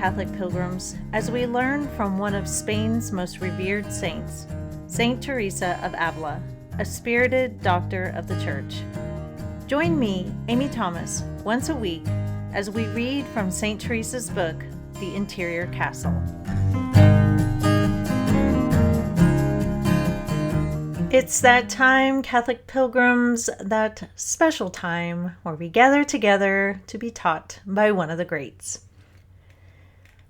Catholic pilgrims, as we learn from one of Spain's most revered saints, Saint Teresa of Avila, a spirited doctor of the Church. Join me, Amy Thomas, once a week as we read from Saint Teresa's book, The Interior Castle. It's that time, Catholic pilgrims, that special time where we gather together to be taught by one of the greats.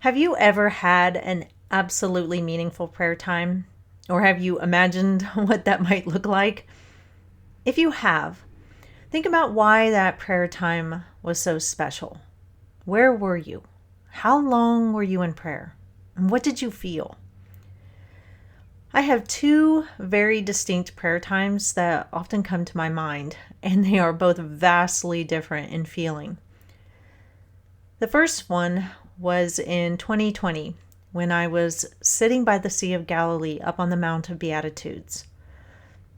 Have you ever had an absolutely meaningful prayer time? Or have you imagined what that might look like? If you have, think about why that prayer time was so special. Where were you? How long were you in prayer? And what did you feel? I have two very distinct prayer times that often come to my mind, and they are both vastly different in feeling. The first one was in 2020 when I was sitting by the Sea of Galilee up on the Mount of Beatitudes.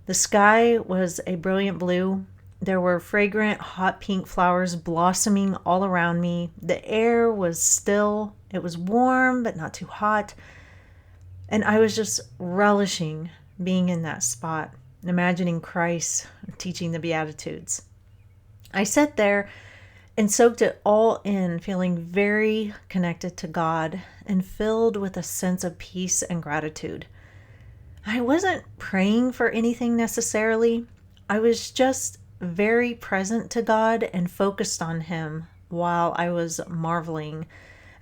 The sky was a brilliant blue. There were fragrant hot pink flowers blossoming all around me. The air was still. It was warm but not too hot. And I was just relishing being in that spot, imagining Christ teaching the Beatitudes. I sat there and soaked it all in, feeling very connected to God and filled with a sense of peace and gratitude. I wasn't praying for anything necessarily. I was just very present to God and focused on Him while I was marveling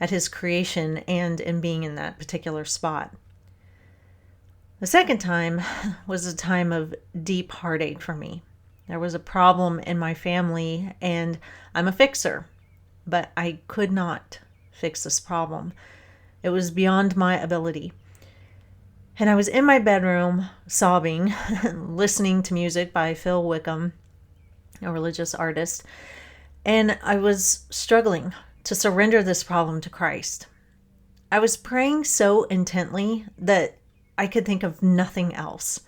at His creation and in being in that particular spot. The second time was a time of deep heartache for me. There was a problem in my family, and I'm a fixer, but I could not fix this problem. It was beyond my ability. And I was in my bedroom sobbing, listening to music by Phil Wickham, a religious artist, and I was struggling to surrender this problem to Christ. I was praying so intently that I could think of nothing else.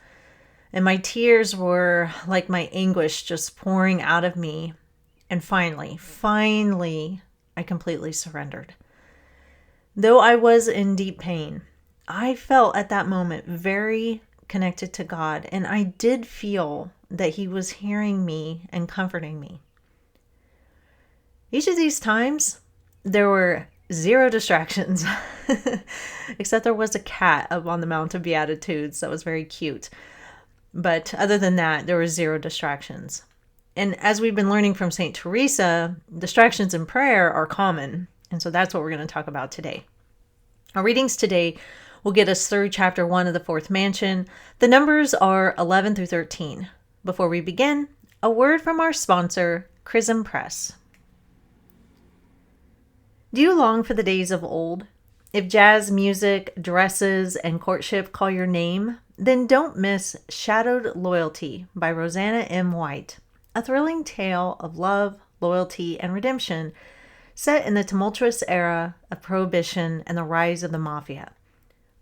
And my tears were like my anguish just pouring out of me. And finally, I completely surrendered. Though I was in deep pain, I felt at that moment very connected to God. And I did feel that He was hearing me and comforting me. Each of these times, there were zero distractions, except there was a cat up on the Mount of Beatitudes that was very cute. But other than that, there were zero distractions. And as we've been learning from St. Teresa, distractions in prayer are common. And so that's what we're going to talk about today. Our readings today will get us through chapter 1 of the Fourth Mansion. The numbers are 11 through 13. Before we begin, a word from our sponsor, Chrism Press. Do you long for the days of old? If jazz music, dresses, and courtship call your name, then don't miss Shadowed Loyalty by Rosanna M. White, a thrilling tale of love, loyalty, and redemption set in the tumultuous era of Prohibition and the rise of the Mafia.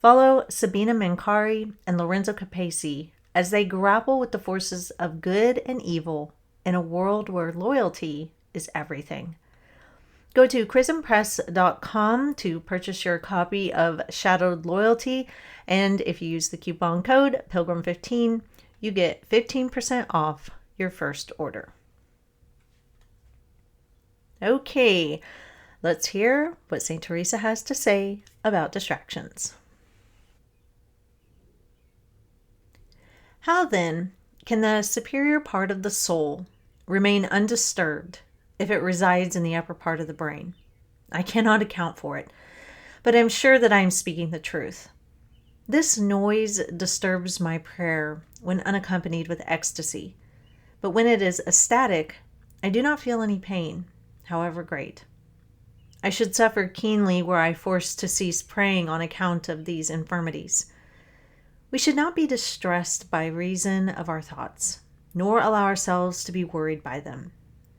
Follow Sabina Mancari and Lorenzo Capesi as they grapple with the forces of good and evil in a world where loyalty is everything. Go to chrismpress.com to purchase your copy of Shadowed Loyalty, and if you use the coupon code Pilgrim15, you get 15% off your first order. Okay, let's hear what St. Teresa has to say about distractions. How then can the superior part of the soul remain undisturbed if it resides in the upper part of the brain? I cannot account for it, but I'm sure that I am speaking the truth. This noise disturbs my prayer when unaccompanied with ecstasy, but when it is ecstatic, I do not feel any pain, however great. I should suffer keenly were I forced to cease praying on account of these infirmities. We should not be distressed by reason of our thoughts, nor allow ourselves to be worried by them.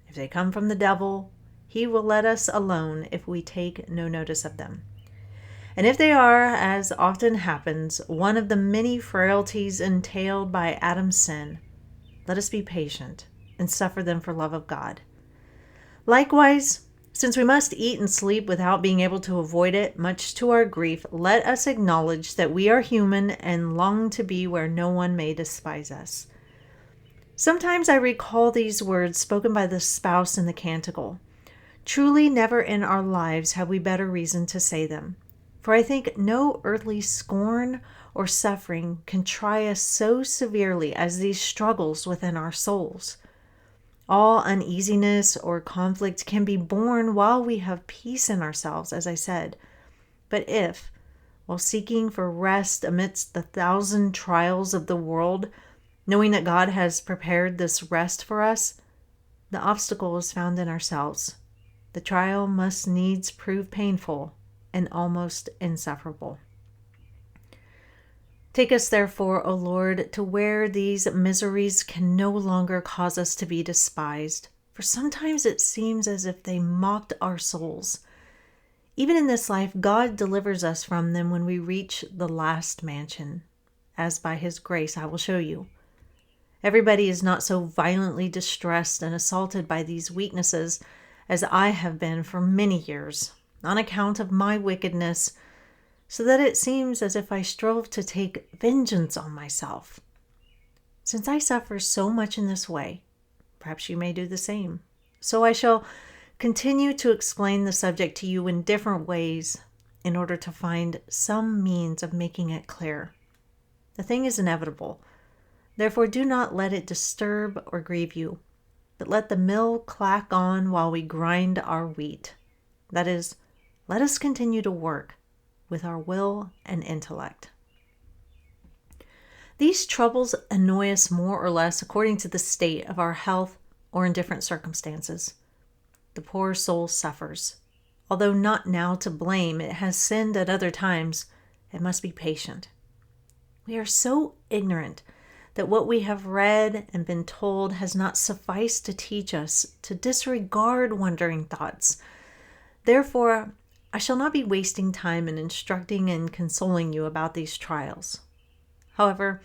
If they come from the devil, he will let us alone if we take no notice of them. And if they are, as often happens, one of the many frailties entailed by Adam's sin, let us be patient and suffer them for love of God. Likewise, Since we must eat and sleep without being able to avoid it, much to our grief, let us acknowledge that we are human and long to be where no one may despise us. Sometimes I recall these words spoken by the spouse in the canticle. Truly, never in our lives have we better reason to say them. For I think no earthly scorn or suffering can try us so severely as these struggles within our souls. All uneasiness or conflict can be borne while we have peace in ourselves, as I said. But if, while seeking for rest amidst the thousand trials of the world, knowing that God has prepared this rest for us, the obstacle is found in ourselves, the trial must needs prove painful and almost insufferable. Take us, therefore, O Lord, to where these miseries can no longer cause us to be despised, for sometimes it seems as if they mocked our souls. Even in this life, God delivers us from them when we reach the last mansion, as by His grace I will show you. Everybody is not so violently distressed and assaulted by these weaknesses as I have been for many years, on account of my wickedness, so that it seems as if I strove to take vengeance on myself. Since I suffer so much in this way, perhaps you may do the same. So I shall continue to explain the subject to you in different ways in order to find some means of making it clear. The thing is inevitable. Therefore, do not let it disturb or grieve you, but let the mill clack on while we grind our wheat. That is, let us continue to work with our will and intellect. These troubles annoy us more or less according to the state of our health or in different circumstances. The poor soul suffers. Although not now to blame, it has sinned at other times. It must be patient. We are so ignorant that what we have read and been told has not sufficed to teach us to disregard wandering thoughts. Therefore, I shall not be wasting time in instructing and consoling you about these trials. However,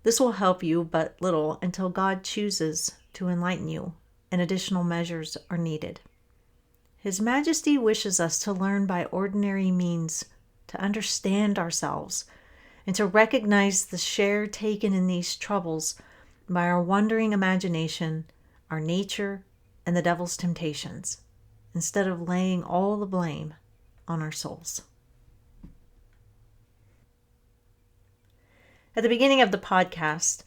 this will help you but little until God chooses to enlighten you, and additional measures are needed. His Majesty wishes us to learn by ordinary means to understand ourselves and to recognize the share taken in these troubles by our wandering imagination, our nature, and the devil's temptations, instead of laying all the blame on our souls. At the beginning of the podcast,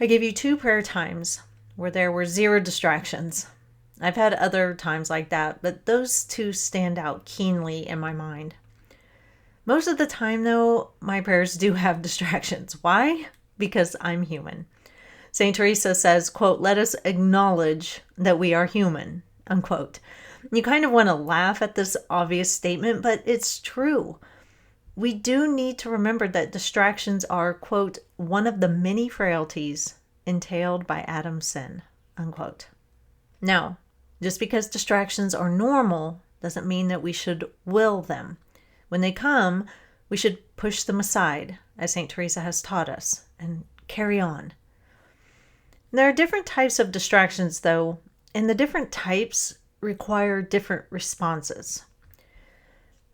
I gave you 2 prayer times where there were 0 distractions. I've had other times like that, but those 2 stand out keenly in my mind. Most of the time, though, my prayers do have distractions. Why? Because I'm human. St. Teresa says, quote, "Let us acknowledge that we are human," unquote. You kind of want to laugh at this obvious statement, but it's true. We do need to remember that distractions are, quote, "one of the many frailties entailed by Adam's sin," unquote. Now, just because distractions are normal doesn't mean that we should will them. When they come, we should push them aside, as St. Teresa has taught us, and carry on. There are different types of distractions, though, and the different types require different responses.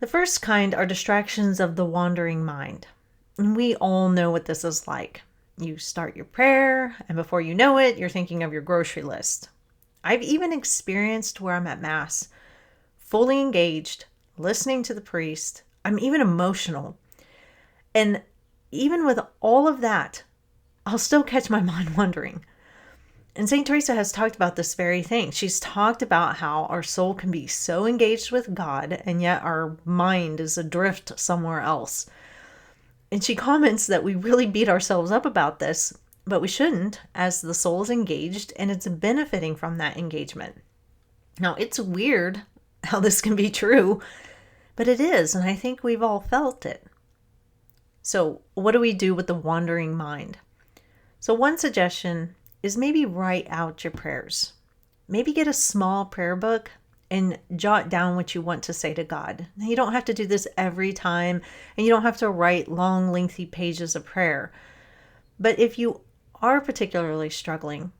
The first kind are distractions of the wandering mind. And we all know what this is like. You start your prayer, and before you know it, you're thinking of your grocery list. I've even experienced where I'm at Mass, fully engaged, listening to the priest. I'm even emotional. And even with all of that, I'll still catch my mind wandering. And St. Teresa has talked about this very thing. She's talked about how our soul can be so engaged with God, and yet our mind is adrift somewhere else. And she comments that we really beat ourselves up about this, but we shouldn't, as the soul is engaged and it's benefiting from that engagement. Now, it's weird how this can be true, but it is, and I think we've all felt it. So, what do we do with the wandering mind? So, one suggestion is maybe write out your prayers. Maybe get a small prayer book and jot down what you want to say to God. Now, you don't have to do this every time, and you don't have to write long, lengthy pages of prayer. But if you are particularly struggling,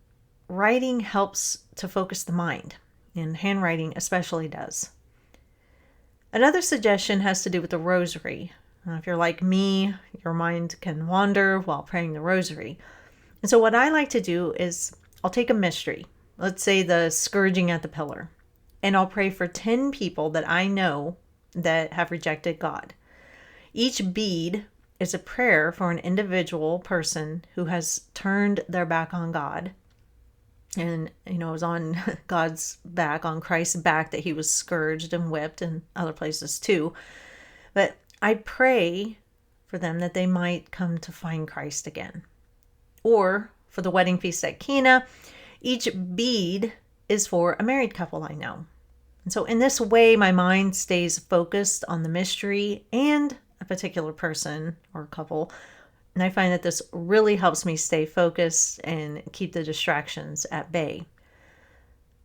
writing helps to focus the mind. and handwriting especially does. Another suggestion has to do with the rosary. If you're like me, your mind can wander while praying the rosary. And so what I like to do is I'll take a mystery, let's say the scourging at the pillar, and I'll pray for 10 people that I know that have rejected God. Each bead is a prayer for an individual person who has turned their back on God and, is on God's back, on Christ's back, that he was scourged and whipped, and other places too. But I pray for them that they might come to find Christ again. Or for the wedding feast at Cana, each bead is for a married couple I know. And so in this way, my mind stays focused on the mystery and a particular person or couple. And I find that this really helps me stay focused and keep the distractions at bay.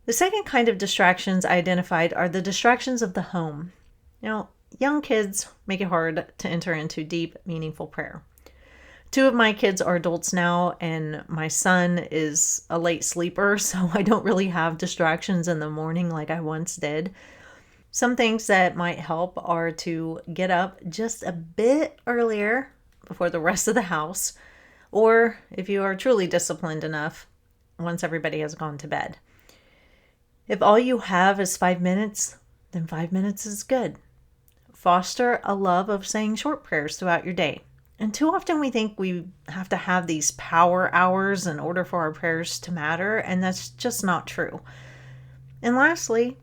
The second kind of distractions I identified are the distractions of the home. Young kids make it hard to enter into deep, meaningful prayer. 2 of my kids are adults now, and my son is a late sleeper, so I don't really have distractions in the morning like I once did. Some things that might help are to get up just a bit earlier before the rest of the house, or if you are truly disciplined enough, once everybody has gone to bed. If all you have is 5 minutes, then 5 minutes is good. Foster a love of saying short prayers throughout your day. And too often we think we have to have these power hours in order for our prayers to matter, and that's just not true. And lastly,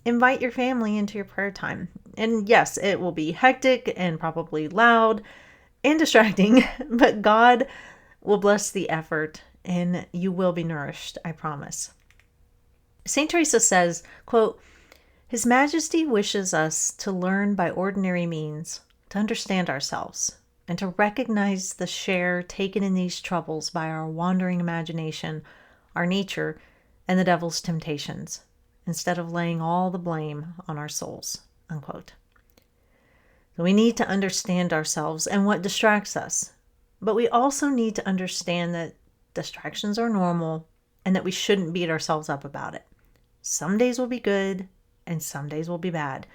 invite your family into your prayer time. And yes, it will be hectic and probably loud and distracting, but God will bless the effort and you will be nourished, I promise. St. Teresa says, quote, "His Majesty wishes us to learn by ordinary means to understand ourselves and to recognize the share taken in these troubles by our wandering imagination, our nature, and the devil's temptations, instead of laying all the blame on our souls." Unquote. So we need to understand ourselves and what distracts us, but we also need to understand that distractions are normal and that we shouldn't beat ourselves up about it. Some days will be good and some days will be bad.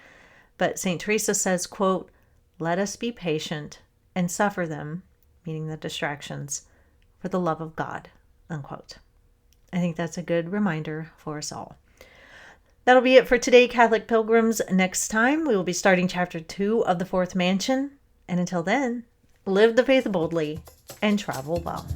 But St. Teresa says, quote, "Let us be patient and suffer them," meaning the distractions, "for the love of God," unquote. I think that's a good reminder for us all. That'll be it for today, Catholic Pilgrims. Next time, we will be starting chapter 2 of the Fourth Mansion. And until then, live the faith boldly and travel well.